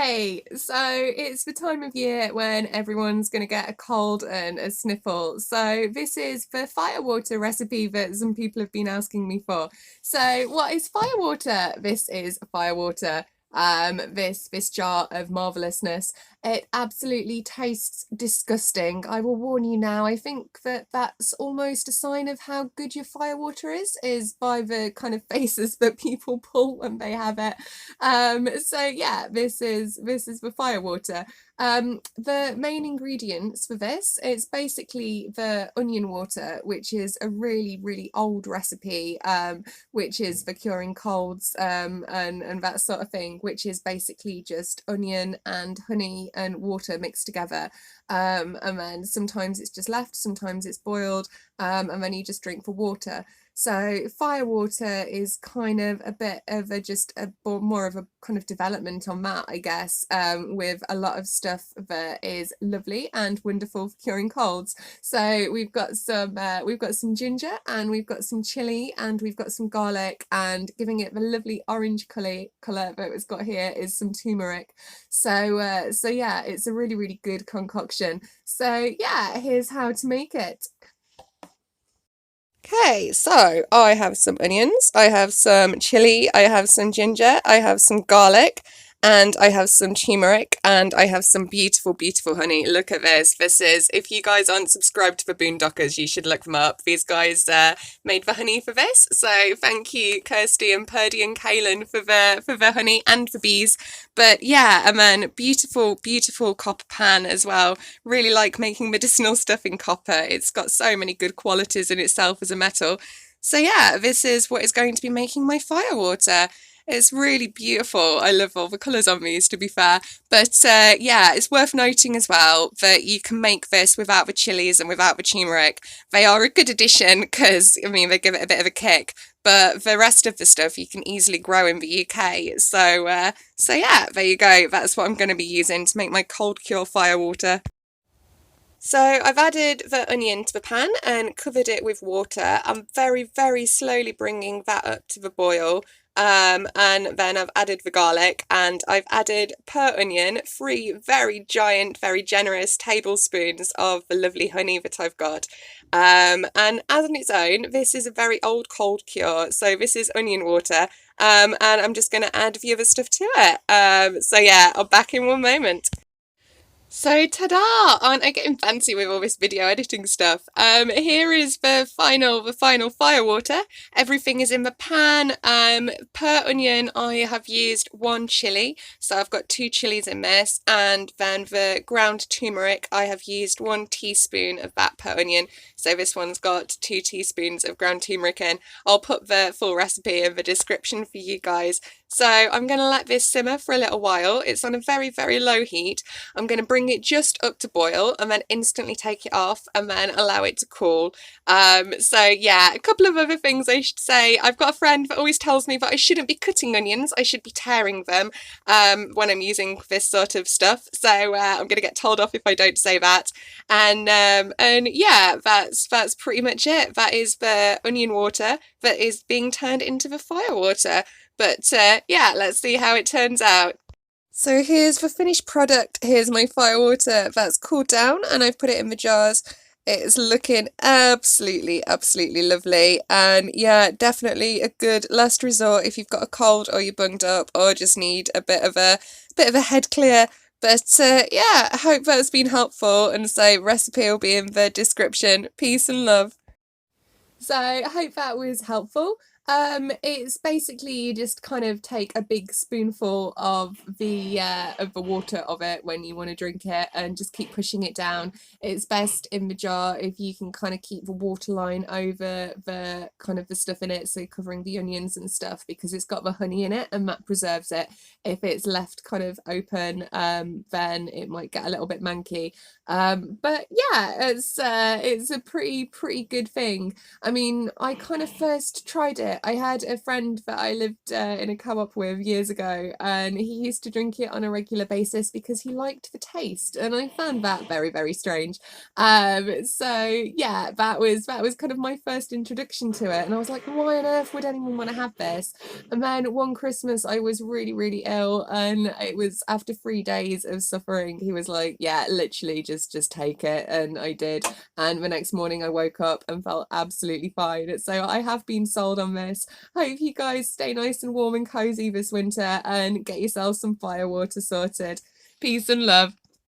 Okay, so it's the time of year when everyone's going to get a cold and a sniffle. So this is the firewater recipe that some people have been asking me for. So what is firewater? This is firewater. This jar of marvelousness. It absolutely tastes disgusting. I will warn you now. I think that that's almost a sign of how good your firewater is by the kind of faces that people pull when they have it. So yeah, this is the firewater. The main ingredients for this, it's basically the onion water, which is a really, really old recipe, which is for curing colds, and that sort of thing, which is basically just onion and honey and water mixed together. And then sometimes it's just left, sometimes it's boiled, and then you just drink the water. So firewater is kind of a bit of a just a more of a kind of development on that, I guess, with a lot of stuff that is lovely and wonderful for curing colds. So we've got some ginger, and we've got some chili, and we've got some garlic, and giving it the lovely orange colour that it's got here is some turmeric. So yeah, it's a really, really good concoction. So yeah, here's how to make it. Okay, so I have some onions, I have some chili, I have some ginger, I have some garlic, and I have some turmeric, and I have some beautiful, beautiful honey. Look at this. This is, if you guys aren't subscribed to the Boondockers, you should look them up. These guys made the honey for this. So thank you, Kirsty and Purdy and Kaylin for the honey and the bees. But yeah, and then beautiful, beautiful copper pan as well. Really like making medicinal stuff in copper. It's got so many good qualities in itself as a metal. So yeah, this is what is going to be making my firewater. It's really beautiful. I love all the colours on these, to be fair. But yeah, it's worth noting as well that you can make this without the chilies and without the turmeric. They are a good addition because, I mean, they give it a bit of a kick. But the rest of the stuff you can easily grow in the UK. So yeah, there you go. That's what I'm going to be using to make my cold cure firewater. So I've added the onion to the pan and covered it with water. I'm very, very slowly bringing that up to the boil. And then I've added the garlic, and I've added per onion 3 very giant, very generous tablespoons of the lovely honey that I've got. And as on its own, this is a very old cold cure. So this is onion water. And I'm just going to add the other stuff to it. So yeah, I'll back in one moment. So ta-da! Aren't I getting fancy with all this video editing stuff? Here is the final firewater. Everything is in the pan. Per onion, I have used 1 chili, so I've got 2 chilies in this, and then the ground turmeric, I have used 1 teaspoon of that per onion. So this one's got 2 teaspoons of ground turmeric in. I'll put the full recipe in the description for you guys. So I'm going to let this simmer for a little while. It's on a very, very low heat. I'm going to bring it just up to boil and then instantly take it off and then allow it to cool. So yeah, a couple of other things I should say. I've got a friend that always tells me that I shouldn't be cutting onions. I should be tearing them when I'm using this sort of stuff. So I'm going to get told off if I don't say that. And yeah, that's pretty much it. That is the onion water that is being turned into the firewater. But yeah, let's see how it turns out. So here's the finished product. Here's my firewater that's cooled down, and I've put it in the jars. It's looking absolutely, absolutely lovely. And yeah, definitely a good last resort if you've got a cold or you're bunged up or just need a bit of a head clear. But yeah, I hope that's been helpful, and so recipe will be in the description. Peace and love. So I hope that was helpful. It's basically you just kind of take a big spoonful of the water of it when you want to drink it, and just keep pushing it down. It's best in the jar if you can kind of keep the water line over the kind of the stuff in it, so covering the onions and stuff, because it's got the honey in it and that preserves it. If it's left kind of open, then it might get a little bit manky. But yeah, it's a pretty good thing. I mean, I kind of first tried it it. I had a friend that I lived in a co-op with years ago, and he used to drink it on a regular basis because he liked the taste, and I found that very, very strange. So yeah, that was kind of my first introduction to it, and I was like, why on earth would anyone want to have this? And then one Christmas I was really, really ill, and it was after 3 days of suffering. He was like, yeah, literally just take it, and I did. And the next morning I woke up and felt absolutely fine. So I have been sold on this. Hope you guys stay nice and warm and cozy this winter and get yourself some Firewater sorted. Peace and love.